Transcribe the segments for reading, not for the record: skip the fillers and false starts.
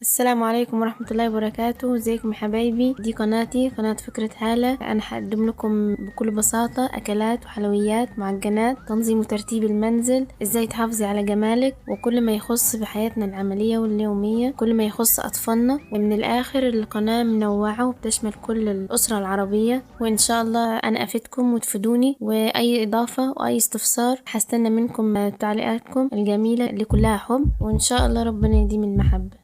السلام عليكم ورحمة الله وبركاته. ازيكم يا حبايبي؟ دي قناتي، قناة فكرة هالة. انا هقدم لكم بكل بساطة اكلات وحلويات معجنات، تنظيم وترتيب المنزل، ازاي تحافظي على جمالك، وكل ما يخص بحياتنا العملية واليومية، كل ما يخص اطفالنا. ومن الاخر القناة منوعة وبتشمل كل الاسرة العربية، وان شاء الله انا افيدكم وتفيدوني. واي اضافة واي استفسار هستنى منكم تعليقاتكم الجميلة اللي كلها حب، وان شاء الله ربنا يديم المحبة.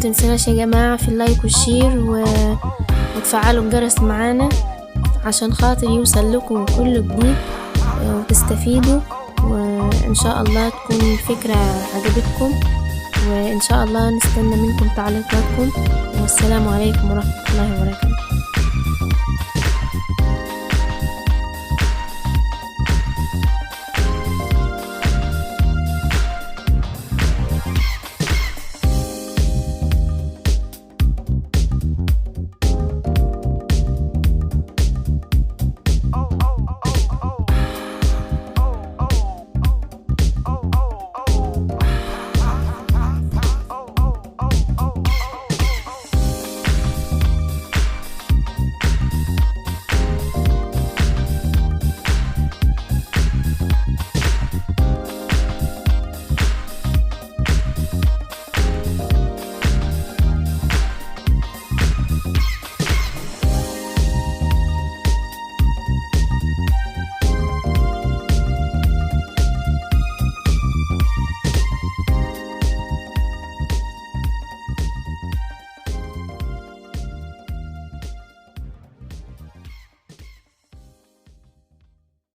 متنسوناش يا جماعة في اللايك والشير وتفعلوا الجرس معانا عشان خاطر يوصل لكم كل جديد وتستفيدوا، وإن شاء الله تكون الفكرة عجبتكم، وإن شاء الله نستنى منكم تعليقاتكم. والسلام عليكم ورحمة الله وبركاته.